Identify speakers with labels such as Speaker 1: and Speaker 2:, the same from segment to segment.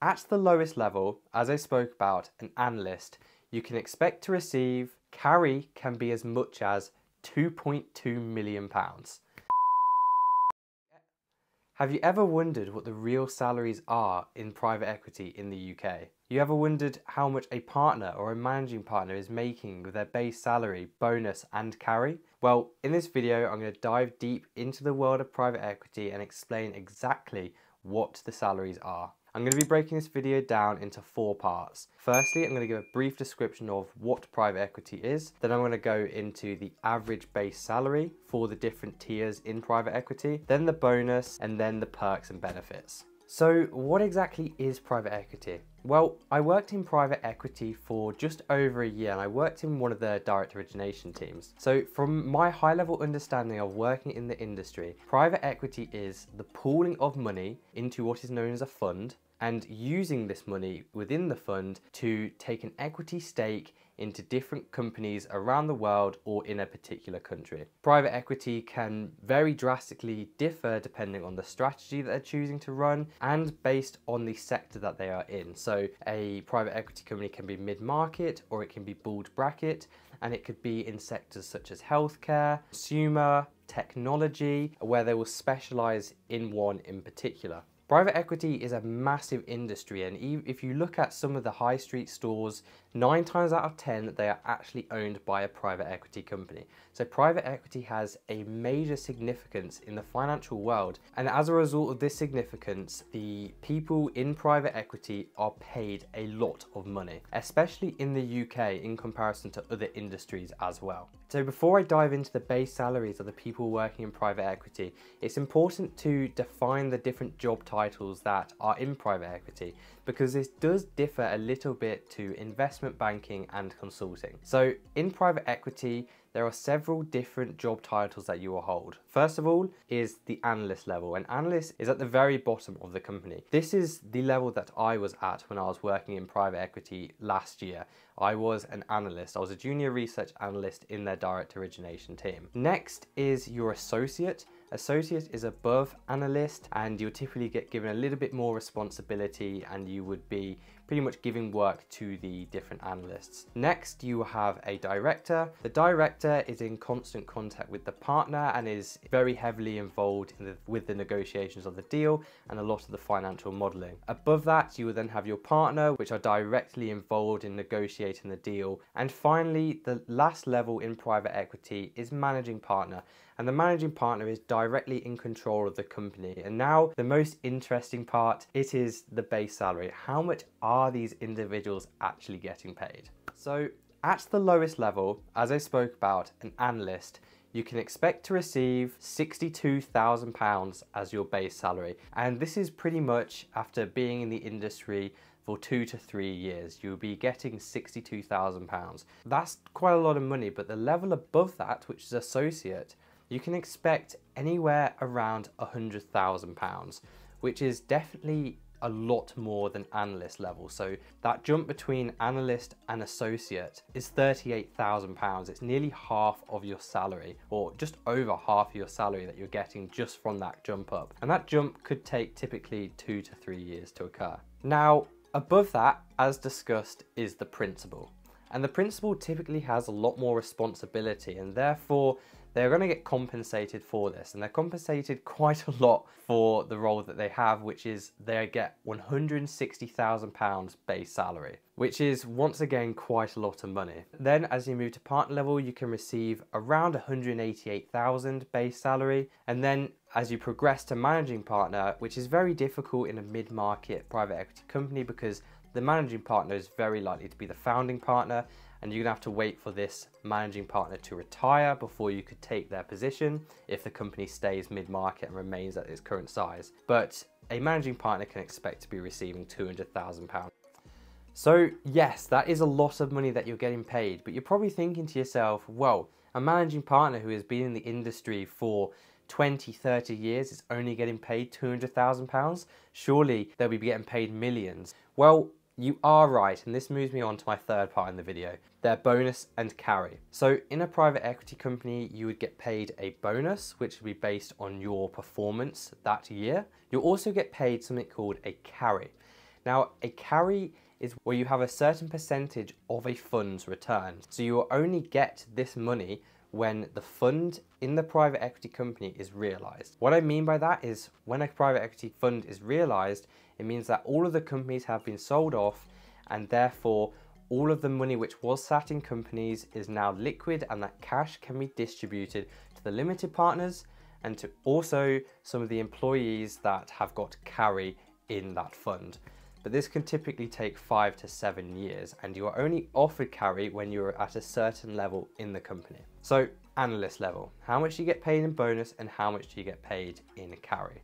Speaker 1: At the lowest level, as I spoke about, an analyst, you can expect to receive, carry can be as much as £2.2 million. Have you ever wondered what the real salaries are in private equity in the UK? You ever wondered how much a partner or a managing partner is making with their base salary, bonus and carry? Well, in this video I'm going to dive deep into the world of private equity and explain exactly what the salaries are. I'm going to be breaking this video down into 4 parts. Firstly, I'm going to give a brief description of what private equity is. Then I'm going to go into the average base salary for the different tiers in private equity, then the bonus, and then the perks and benefits. So what exactly is private equity? Well, I worked in private equity for just over a year and I worked in one of the direct origination teams. So from my high level understanding of working in the industry, private equity is the pooling of money into what is known as a fund and using this money within the fund to take an equity stake into different companies around the world or in a particular country. Private equity can very drastically differ depending on the strategy that they're choosing to run and based on the sector that they are in. So a private equity company can be mid-market or it can be bulge bracket, and it could be in sectors such as healthcare, consumer, technology, where they will specialize in one in particular. Private equity is a massive industry, and if you look at some of the high street stores, 9 times out of 10 they are actually owned by a private equity company. So private equity has a major significance in the financial world, and as a result of this significance, the people in private equity are paid a lot of money, especially in the UK in comparison to other industries as well. So before I dive into the base salaries of the people working in private equity, it's important to define the different job titles that are in private equity, because this does differ a little bit to investment banking and consulting. So in private equity, there are several different job titles that you will hold. First of all is the analyst level. An analyst is at the very bottom of the company. This is the level that I was at when I was working in private equity last year. I was an analyst. I was a junior research analyst in their direct origination team. Next is your associate. Associate is above analyst, and you'll typically get given a little bit more responsibility and you would be pretty much giving work to the different analysts. Next, you have a director. The director is in constant contact with the partner and is very heavily involved with the negotiations of the deal and a lot of the financial modeling. Above that, you will then have your partner, which are directly involved in negotiating the deal. And finally, the last level in private equity is managing partner. And the managing partner is directly in control of the company. And now the most interesting part, it is the base salary. How much are these individuals actually getting paid? So at the lowest level, as I spoke about, an analyst, you can expect to receive £62,000 as your base salary. And this is pretty much after being in the industry for 2 to 3 years, you'll be getting £62,000. That's quite a lot of money, but the level above that, which is associate, you can expect anywhere around £100,000, which is definitely a lot more than analyst level. So that jump between analyst and associate is £38,000. It's nearly half of your salary, or just over half of your salary that you're getting just from that jump up. And that jump could take typically 2 to 3 years to occur. Now, above that, as discussed, is the principal. And the principal typically has a lot more responsibility, and therefore they're going to get compensated for this, and they're compensated quite a lot for the role that they have, which is they get £160,000 base salary, which is once again quite a lot of money. Then as you move to partner level, you can receive around £188,000 base salary, and then as you progress to managing partner, which is very difficult in a mid-market private equity company because the managing partner is very likely to be the founding partner, and you're gonna have to wait for this managing partner to retire before you could take their position if the company stays mid-market and remains at its current size. But a managing partner can expect to be receiving £200,000. So yes, that is a lot of money that you're getting paid, but you're probably thinking to yourself, well, a managing partner who has been in the industry for 20, 30 years is only getting paid £200,000. Surely they'll be getting paid millions. Well, you are right, and this moves me on to my third part in the video, their bonus and carry. So in a private equity company, you would get paid a bonus, which would be based on your performance that year. You'll also get paid something called a carry. Now, a carry is where you have a certain percentage of a fund's return. So you will only get this money when the fund in the private equity company is realized. What I mean by that is when a private equity fund is realized, it means that all of the companies have been sold off, and therefore all of the money which was sat in companies is now liquid, and that cash can be distributed to the limited partners and to also some of the employees that have got carry in that fund. But this can typically take 5 to 7 years, and you are only offered carry when you're at a certain level in the company. So, analyst level, how much do you get paid in bonus and how much do you get paid in carry?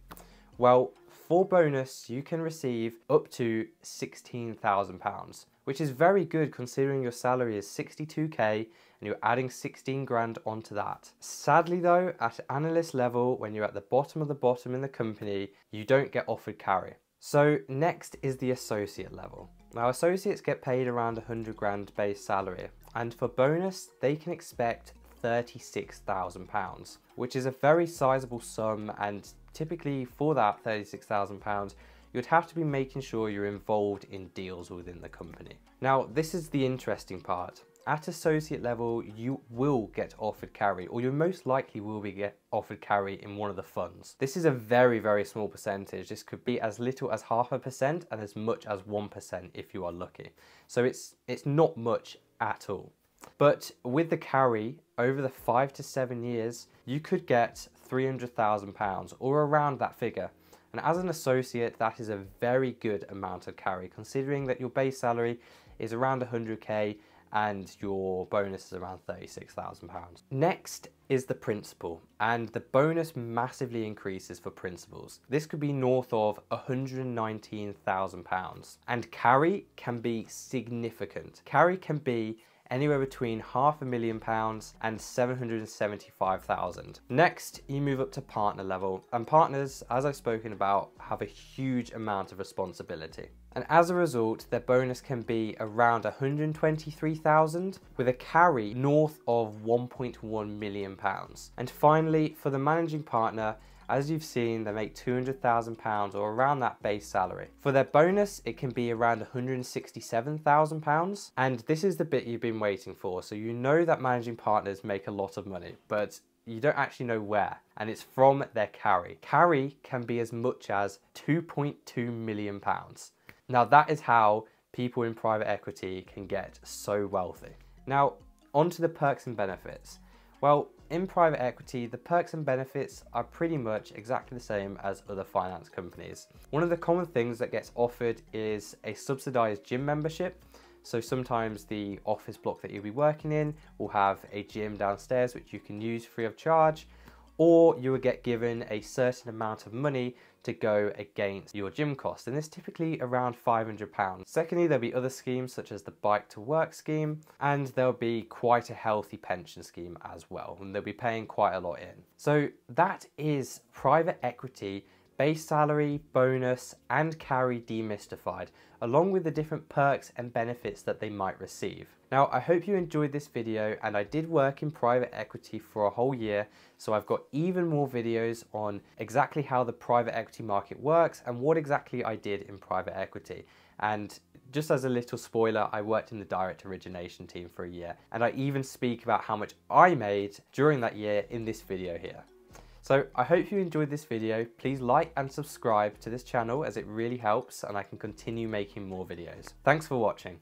Speaker 1: Well, for bonus, you can receive up to £16,000, which is very good considering your salary is 62k and you're adding 16 grand onto that. Sadly though, at analyst level, when you're at the bottom of the bottom in the company, you don't get offered carry. So next is the associate level. Now associates get paid around 100 grand base salary, and for bonus they can expect £36,000, which is a very sizable sum, and typically for that £36,000 you'd have to be making sure you're involved in deals within the company. Now this is the interesting part. At associate level, you will get offered carry, or you most likely will get offered carry in one of the funds. This is a very, very small percentage. This could be as little as 0.5% and as much as 1% if you are lucky. So it's not much at all. But with the carry, over the 5 to 7 years, you could get £300,000 or around that figure. And as an associate, that is a very good amount of carry, considering that your base salary is around 100k and your bonus is around £36,000. Next is the principal, and the bonus massively increases for principals. This could be north of £119,000, and carry can be significant. Carry can be anywhere between £500,000 and £775,000. Next, you move up to partner level, and partners, as I've spoken about, have a huge amount of responsibility. And as a result, their bonus can be around £123,000 with a carry north of £1.1 million. And finally, for the managing partner, as you've seen, they make £200,000 or around that base salary. For their bonus, it can be around £167,000. And this is the bit you've been waiting for. So you know that managing partners make a lot of money, but you don't actually know where, and it's from their carry. Carry can be as much as £2.2 million. Now that is how people in private equity can get so wealthy. Now, onto the perks and benefits. Well, in private equity, the perks and benefits are pretty much exactly the same as other finance companies. One of the common things that gets offered is a subsidized gym membership. So sometimes the office block that you'll be working in will have a gym downstairs which you can use free of charge, or you will get given a certain amount of money to go against your gym cost, and it's typically around £500. Secondly, there'll be other schemes such as the bike to work scheme, and there'll be quite a healthy pension scheme as well, and they'll be paying quite a lot in. So that is private equity, base salary, bonus, and carry demystified, along with the different perks and benefits that they might receive. Now, I hope you enjoyed this video, and I did work in private equity for a whole year, so I've got even more videos on exactly how the private equity market works and what exactly I did in private equity. And just as a little spoiler, I worked in the direct origination team for a year, and I even speak about how much I made during that year in this video here. So I hope you enjoyed this video. Please like and subscribe to this channel as it really helps and I can continue making more videos. Thanks for watching.